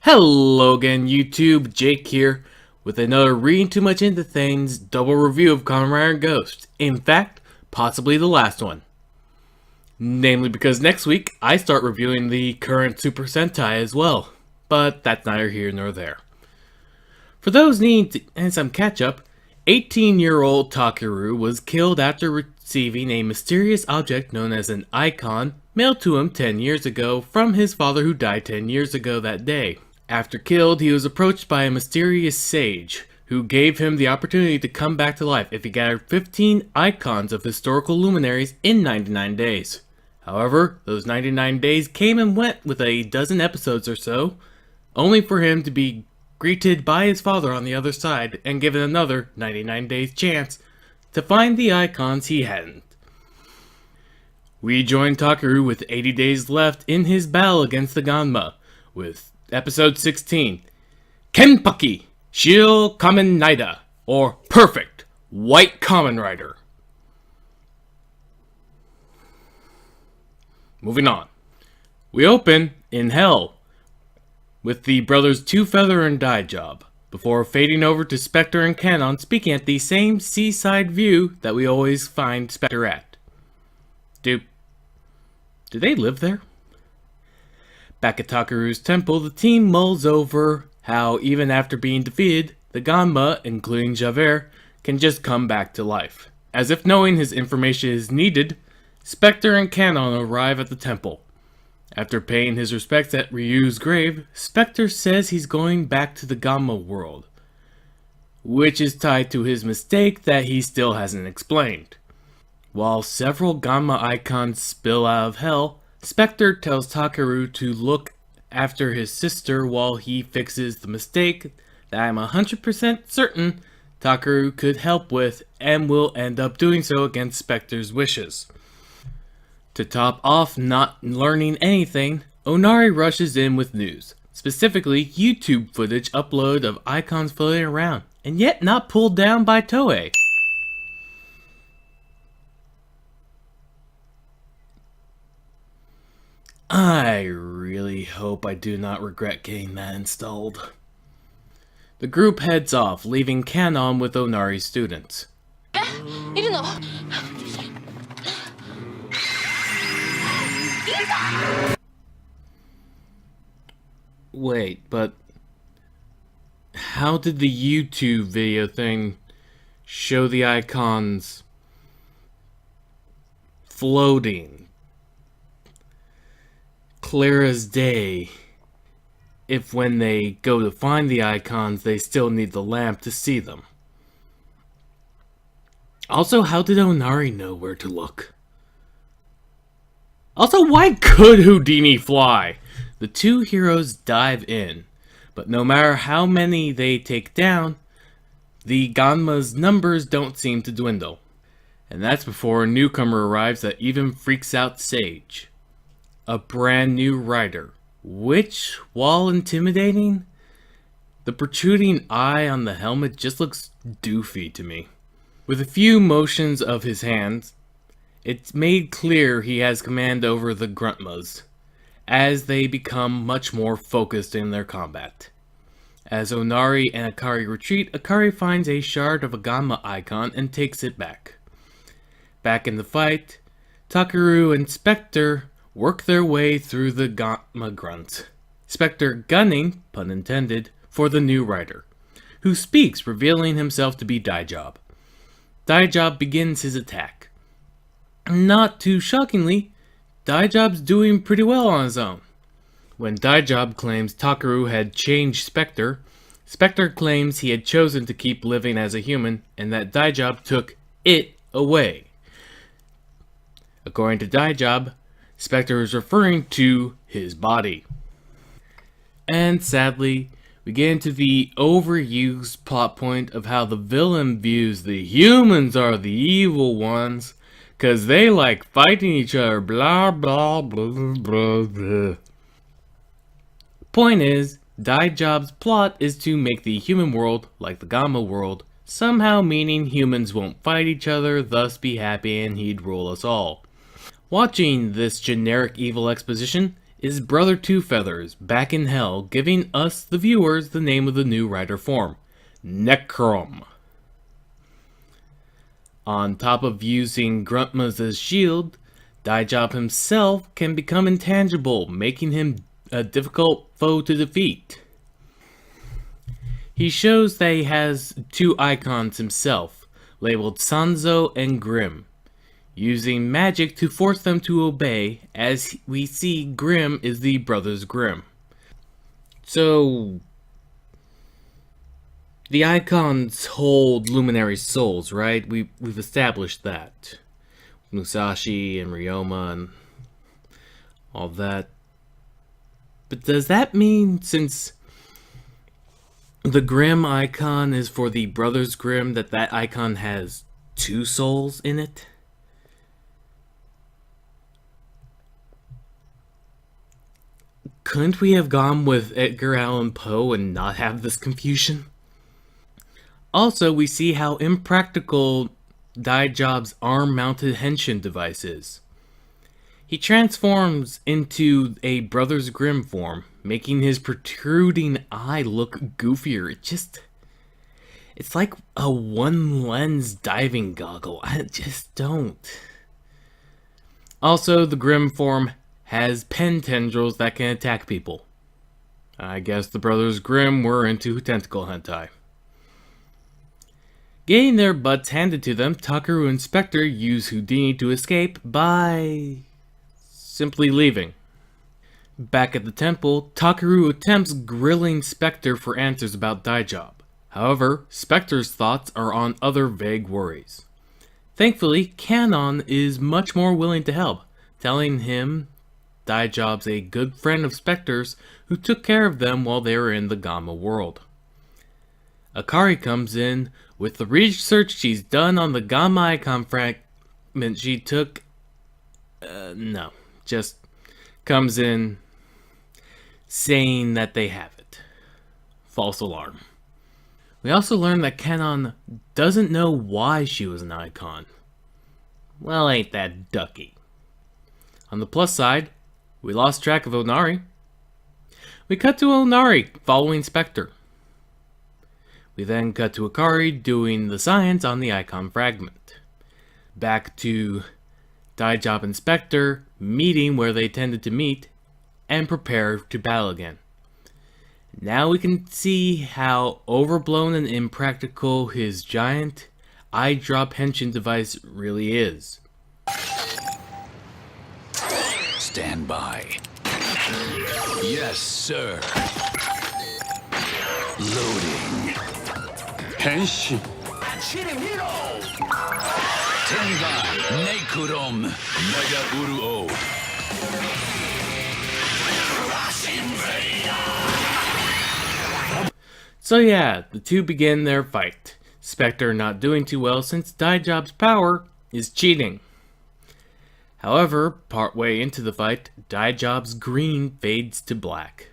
Hello again, YouTube. Jake here with another Reading Too Much Into Things double review of Kamen Rider Ghost. In fact, possibly the last one. Namely because next week I start reviewing the current Super Sentai as well, but that's neither here nor there. For those needing some catch up, 18-year-old Takeru was killed after receiving a mysterious object known as an icon mailed to him 10 years ago from his father who died 10 years ago that day. After killed, he was approached by a mysterious sage, who gave him the opportunity to come back to life if he gathered 15 icons of historical luminaries in 99 days. However, those 99 days came and went with a dozen episodes or so, only for him to be greeted by his father on the other side and given another 99 days chance to find the icons he hadn't. We join Takeru with 80 days left in his battle against the Ganma, with Episode 16, Kenpaki, Shio Kamen Rider, or Perfect White Kamen Rider. Moving on. We open in Hell with the brothers Two Feather and Dye Job, before fading over to Spectre and Canon speaking at the same seaside view that we always find Spectre at. Do they live there? Back at Takeru's temple, the team mulls over how even after being defeated, the Ganma, including Javert, can just come back to life. As if knowing his information is needed, Spectre and Canon arrive at the temple. After paying his respects at Ryu's grave, Spectre says he's going back to the Ganma world, which is tied to his mistake that he still hasn't explained. While several Ganma icons spill out of Hell, Spectre tells Takeru to look after his sister while he fixes the mistake that I'm 100% certain Takeru could help with and will end up doing so against Spectre's wishes. To top off not learning anything, Onari rushes in with news, specifically YouTube footage upload of icons floating around, and yet not pulled down by Toei. I really hope I do not regret getting that installed. The group heads off, leaving Canon with Onari's students. Wait, but how did the YouTube video thing show the icons floating clear as day if when they go to find the icons they still need the lamp to see them? Also, how did Onari know where to look? Also, why could Houdini fly? The two heroes dive in, but no matter how many they take down, the Ganma's numbers don't seem to dwindle. And that's before a newcomer arrives that even freaks out Sage. A brand new rider, which, while intimidating, the protruding eye on the helmet just looks doofy to me. With a few motions of his hands, it's made clear he has command over the Gruntmas, as they become much more focused in their combat. As Onari and Akari retreat, Akari finds a shard of a Ganma icon and takes it back. Back in the fight, Takeru and Spectre work their way through the Ganma grunt. Spectre gunning, pun intended, for the new rider, who speaks, revealing himself to be Dye Job. Dye Job begins his attack. Not too shockingly, Dye Job's doing pretty well on his own. When Dye Job claims Takeru had changed Spectre, Spectre claims he had chosen to keep living as a human and that Dye Job took it away. According to Dye Job, Spectre is referring to his body. And sadly, we get into the overused plot point of how the villain views the humans are the evil ones, cause they like fighting each other, blah blah blah blah blah. Point is, Dye Job's plot is to make the human world like the Ganma world, somehow meaning humans won't fight each other, thus be happy and he'd rule us all. Watching this generic evil exposition is Brother Two Feathers back in hell, giving us, the viewers, the name of the new rider form, Necrom. On top of using Gruntmas as shield, Daijab himself can become intangible, making him a difficult foe to defeat. He shows that he has two icons himself, labeled Sanzo and Grim, using magic to force them to obey, as we see Grim is the Brothers Grimm. So, the icons hold luminary souls, right? We've established that. Musashi and Ryoma and all that. But does that mean, since the Grimm icon is for the Brothers Grimm, that icon has two souls in it? Couldn't we have gone with Edgar Allan Poe and not have this confusion? Also, we see how impractical Daijab's arm-mounted henshin device is. He transforms into a Brothers Grimm form, making his protruding eye look goofier. It's like a one-lens diving goggle. I just don't. Also, the Grimm form has pen tendrils that can attack people. I guess the Brothers Grimm were into tentacle hentai. Getting their butts handed to them, Takeru and Spectre use Houdini to escape by simply leaving. Back at the temple, Takeru attempts grilling Spectre for answers about Daijab. However, Spectre's thoughts are on other vague worries. Thankfully, Kanon is much more willing to help, telling him Daijab's a good friend of Spectre's who took care of them while they were in the Gamma world. Akari comes in with the research she's done on the Gamma icon fragment she took. Just comes in saying that they have it. False alarm. We also learn that Kanon doesn't know why she was an icon. Well, ain't that ducky. On the plus side, we lost track of Onari. We cut to Onari following Spectre. We then cut to Akari doing the science on the icon fragment. Back to Daijab and Spectre meeting where they tended to meet and prepare to battle again. Now we can see how overblown and impractical his giant eye drop henshin device really is. Stand by. Yes, sir. Loading. Henshin. Tenga Nekurom Mega Uru-O. So yeah, the two begin their fight. Spectre not doing too well since Daijab's power is cheating. However, partway into the fight, Daijab's green fades to black.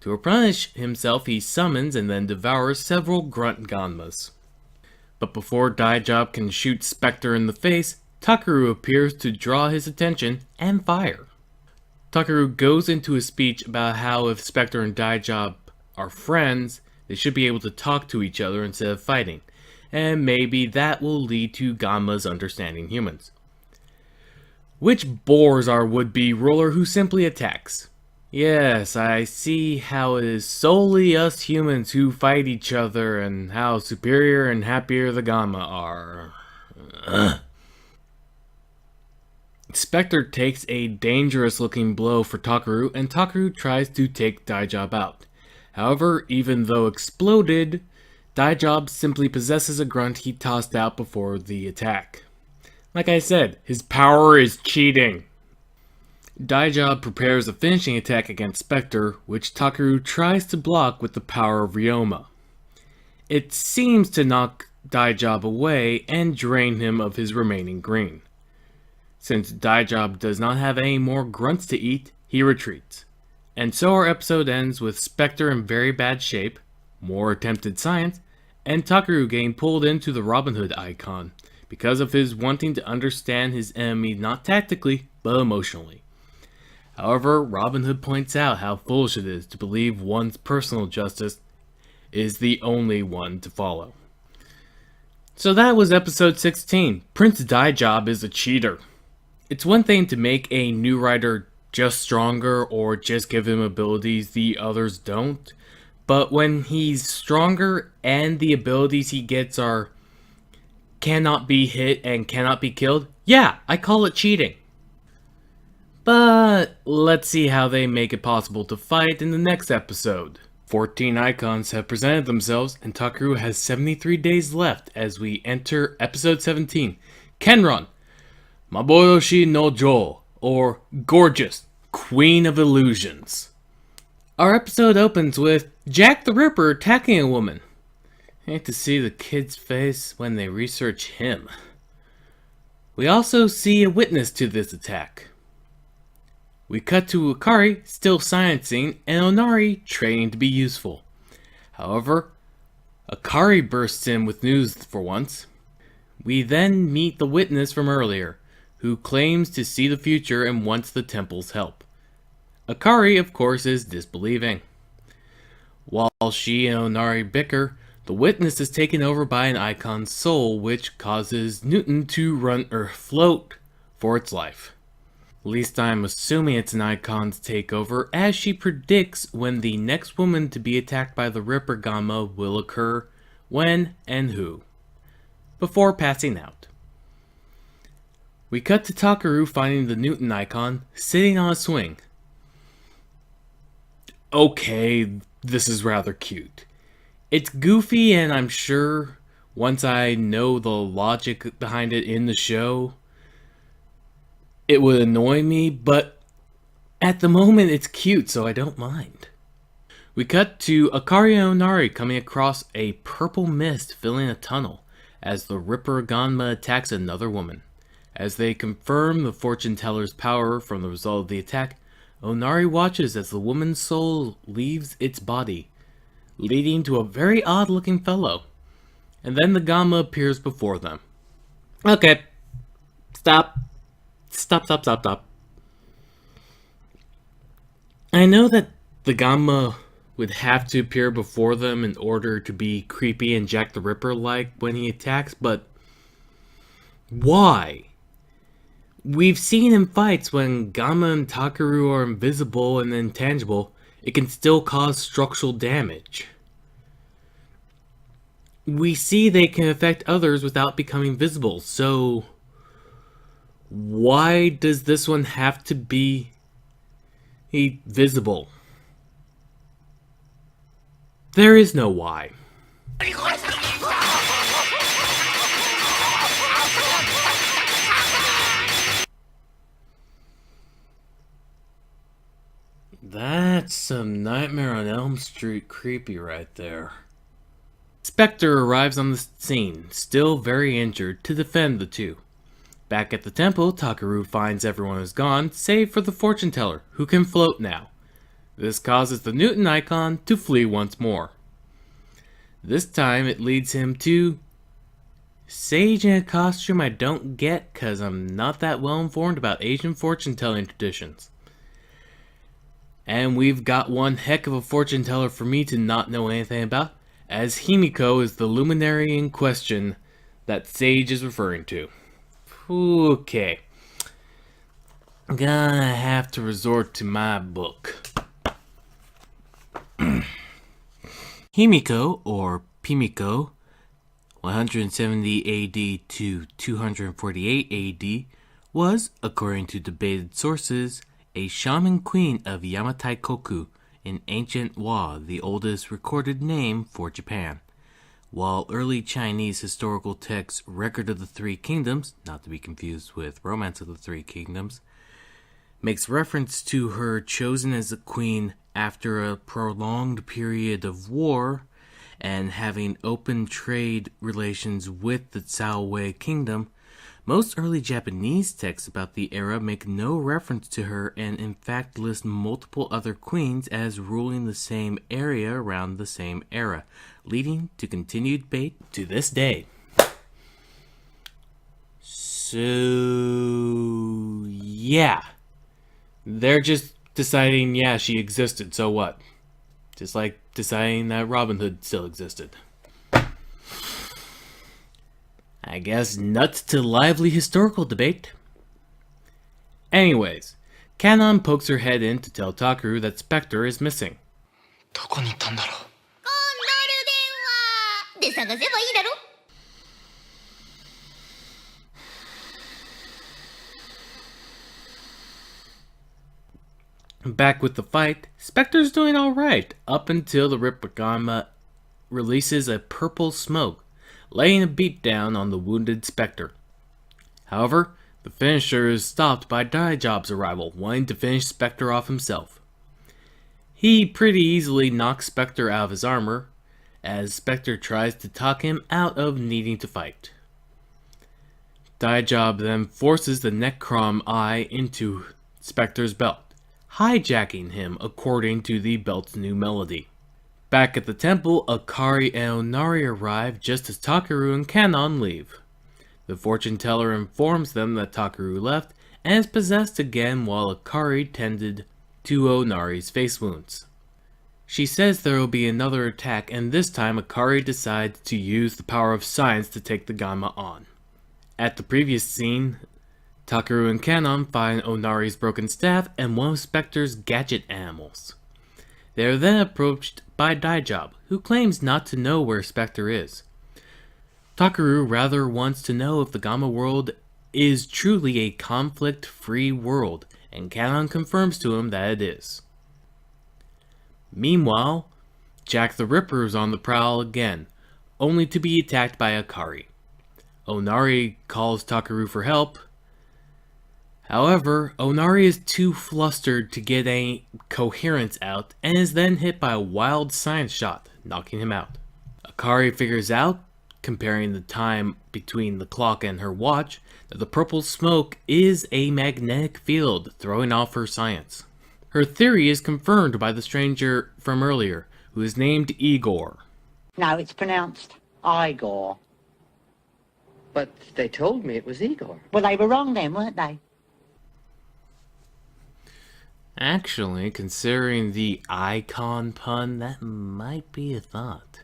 To replenish himself, he summons and then devours several grunt Ganmas. But before Daijab can shoot Spectre in the face, Takeru appears to draw his attention and fire. Takeru goes into a speech about how if Spectre and Daijab are friends, they should be able to talk to each other instead of fighting, and maybe that will lead to Ganmas understanding humans. Which bores our would-be ruler who simply attacks. Yes, I see how it is solely us humans who fight each other and how superior and happier the Gamma are. Spectre takes a dangerous looking blow for Takeru and Takeru tries to take Daijab out. However, even though exploded, Daijab simply possesses a grunt he tossed out before the attack. Like I said, his power is cheating. Daijab prepares a finishing attack against Spectre, which Takeru tries to block with the power of Ryoma. It seems to knock Daijab away and drain him of his remaining green. Since Daijab does not have any more grunts to eat, he retreats. And so our episode ends with Spectre in very bad shape, more attempted science, and Takeru getting pulled into the Robin Hood icon because of his wanting to understand his enemy not tactically, but emotionally. However, Robin Hood points out how foolish it is to believe one's personal justice is the only one to follow. So that was episode 16. Prince Daijob is a cheater. It's one thing to make a new rider just stronger or just give him abilities the others don't, but when he's stronger and the abilities he gets are cannot be hit and cannot be killed, yeah, I call it cheating. But let's see how they make it possible to fight in the next episode. 14 icons have presented themselves, and Takaru has 73 days left as we enter episode 17, Kenron, Maboroshi no Jo, or Gorgeous, Queen of Illusions. Our episode opens with Jack the Ripper attacking a woman. I hate to see the kid's face when they research him. We also see a witness to this attack. We cut to Akari still sciencing and Onari training to be useful. However, Akari bursts in with news for once. We then meet the witness from earlier, who claims to see the future and wants the temple's help. Akari, of course, is disbelieving. While she and Onari bicker, the witness is taken over by an icon's soul, which causes Newton to run or float for its life. At least I'm assuming it's an icon's takeover, as she predicts when the next woman to be attacked by the Ripper Gamma will occur, when and who, before passing out. We cut to Takaru finding the Newton icon sitting on a swing. Okay, this is rather cute. It's goofy, and I'm sure once I know the logic behind it in the show, it would annoy me, but at the moment it's cute, so I don't mind. We cut to Akari and Onari coming across a purple mist filling a tunnel as the Ripper Ganma attacks another woman. As they confirm the fortune teller's power from the result of the attack, Onari watches as the woman's soul leaves its body, leading to a very odd looking fellow. And then the Gamma appears before them. Okay, stop. Stop. I know that the Gamma would have to appear before them in order to be creepy and Jack the Ripper-like when he attacks, but why? We've seen in fights when Gamma and Takaru are invisible and intangible, it can still cause structural damage. We see they can affect others without becoming visible, so why does this one have to be visible? There is no why. That's some Nightmare on Elm Street creepy right there. Spectre arrives on the scene, still very injured, to defend the two. Back at the temple, Takaru finds everyone is gone, save for the fortune teller, who can float now. This causes the Newton icon to flee once more. This time it leads him to Sage in a costume I don't get cause I'm not that well informed about Asian fortune telling traditions. And we've got one heck of a fortune teller for me to not know anything about, as Himiko is the luminary in question that Sage is referring to. Okay. Gonna have to resort to my book. Himiko, or Pimiko, 170 AD to 248 AD, was, according to debated sources, a shaman queen of Yamataikoku in ancient Wa, the oldest recorded name for Japan. While early Chinese historical texts Record of the Three Kingdoms, not to be confused with Romance of the Three Kingdoms, makes reference to her chosen as a queen after a prolonged period of war and having open trade relations with the Cao Wei Kingdom, most early Japanese texts about the era make no reference to her and in fact list multiple other queens as ruling the same area around the same era, leading to continued debate to this day. So, yeah. They're just deciding, yeah, she existed, so what? Just like deciding that Robin Hood still existed. I guess nuts to lively historical debate. Anyways, Kanon pokes her head in to tell Takaru that Spectre is missing. どこに行ったんだろう。コンドル電話で探せばいいだろ。Back with the fight, Spectre's doing alright up until the Ripper Gamma releases a purple smoke, laying a beat down on the wounded Spectre. However, the finisher is stopped by Daijob's arrival, wanting to finish Spectre off himself. He pretty easily knocks Spectre out of his armor, as Spectre tries to talk him out of needing to fight. Daijob then forces the Necrom Eye into Spectre's belt, hijacking him according to the belt's new melody. Back at the temple, Akari and Onari arrive just as Takaru and Kanon leave. The fortune teller informs them that Takaru left and is possessed again while Akari tended to Onari's face wounds. She says there will be another attack, and this time Akari decides to use the power of science to take the Gamma on. At the previous scene, Takaru and Kanon find Onari's broken staff and one of Spectre's gadget animals. They are then approached by Daijob, who claims not to know where Spectre is. Takaru rather wants to know if the Gamma world is truly a conflict-free world, and Kanon confirms to him that it is. Meanwhile, Jack the Ripper is on the prowl again, only to be attacked by Akari. Onari calls Takaru for help. However, Onari is too flustered to get any coherence out and is then hit by a wild science shot, knocking him out. Akari figures out, comparing the time between the clock and her watch, that the purple smoke is a magnetic field throwing off her science. Her theory is confirmed by the stranger from earlier, who is named Igor. No, it's pronounced Igor. But they told me it was Igor. Well, they were wrong then, weren't they? Actually, considering the icon pun, that might be a thought.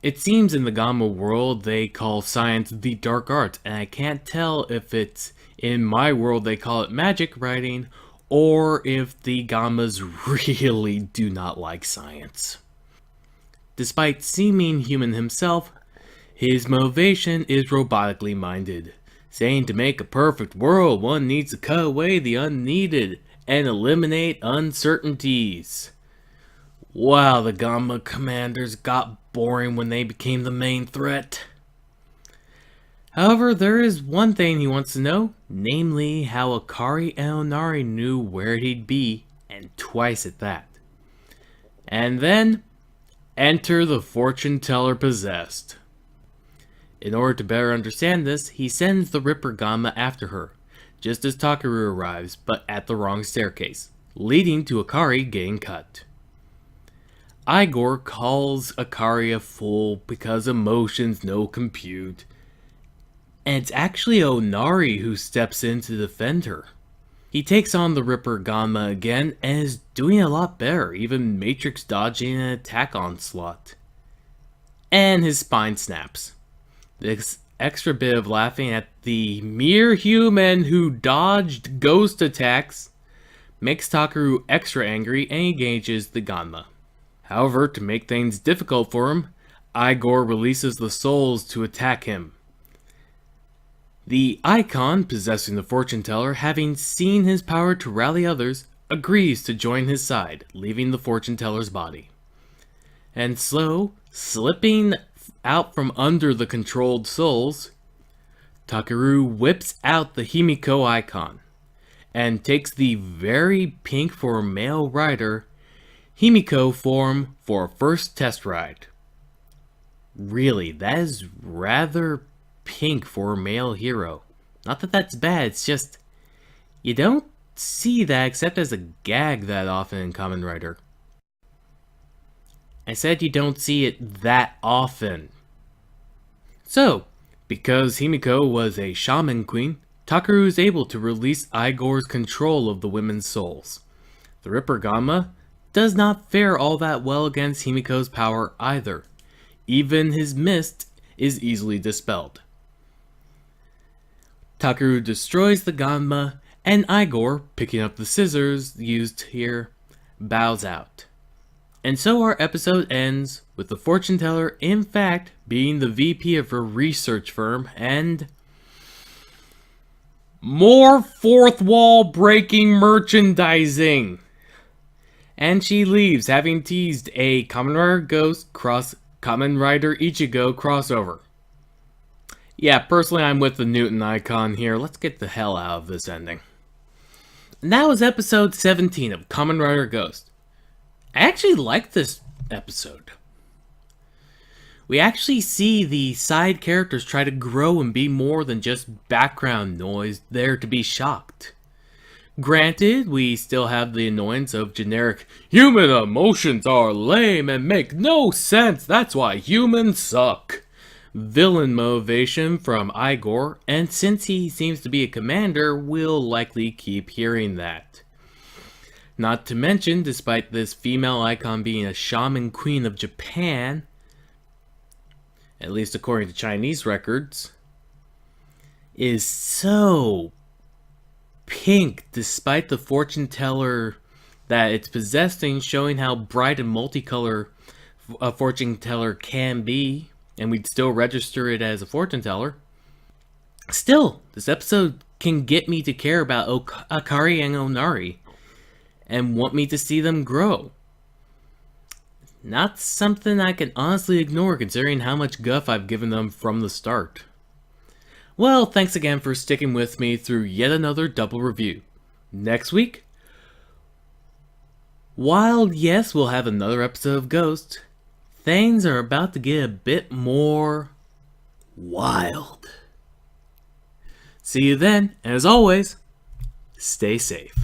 It seems in the Gamma world they call science the dark arts, and I can't tell if it's in my world they call it magic writing, or if the Gammas really do not like science. Despite seeming human himself, his motivation is robotically minded, saying to make a perfect world one needs to cut away the unneeded and eliminate uncertainties. Wow, the Gamma commanders got boring when they became the main threat. However, there is one thing he wants to know, namely how Akari and Onari knew where he'd be, and twice at that. And then, enter the fortune teller possessed. In order to better understand this, he sends the Ripper Gamma after her, just as Takaru arrives, but at the wrong staircase, leading to Akari getting cut. Igor calls Akari a fool because emotions no compute, and it's actually Onari who steps in to defend her. He takes on the Ripper Gamma again and is doing a lot better, even Matrix dodging an attack onslaught. And his spine snaps. This extra bit of laughing at the mere human who dodged ghost attacks makes Takaru extra angry and engages the Gamma. However, to make things difficult for him, Igor releases the souls to attack him. The icon possessing the fortune teller, having seen his power to rally others, agrees to join his side, leaving the fortune teller's body. And so, slipping out from under the controlled souls, Takaru whips out the Himiko icon and takes the very pink for male rider Himiko form for a first test ride. Really, that is rather pink for a male hero. Not that that's bad, it's just you don't see that except as a gag that often in Kamen Rider. I said you don't see it that often. So, because Himiko was a shaman queen, Takaru is able to release Igor's control of the women's souls. The Ripper Ganma does not fare all that well against Himiko's power either. Even his mist is easily dispelled. Takaru destroys the Ganma, and Igor, picking up the scissors used here, bows out. And so our episode ends with the fortune teller in fact being the VP of her research firm and more fourth wall breaking merchandising. And she leaves having teased a Kamen Rider Ghost cross Kamen Rider Ichigo crossover. Yeah, personally I'm with the Newton icon here. Let's get the hell out of this ending. And that was episode 17 of Kamen Rider Ghost. I actually like this episode. We actually see the side characters try to grow and be more than just background noise there to be shocked. Granted, we still have the annoyance of generic human emotions are lame and make no sense, that's why humans suck villain motivation from Igor, and since he seems to be a commander, we'll likely keep hearing that. Not to mention, despite this female icon being a shaman queen of Japan, at least according to Chinese records, is so pink despite the fortune teller that it's possessing, showing how bright and multicolor a fortune teller can be, and we'd still register it as a fortune teller. Still, this episode can get me to care about Akari and Onari and want me to see them grow. Not something I can honestly ignore considering how much guff I've given them from the start. Well, thanks again for sticking with me through yet another double review. Next week, while yes, we'll have another episode of Ghost, things are about to get a bit more wild. See you then, and as always, stay safe.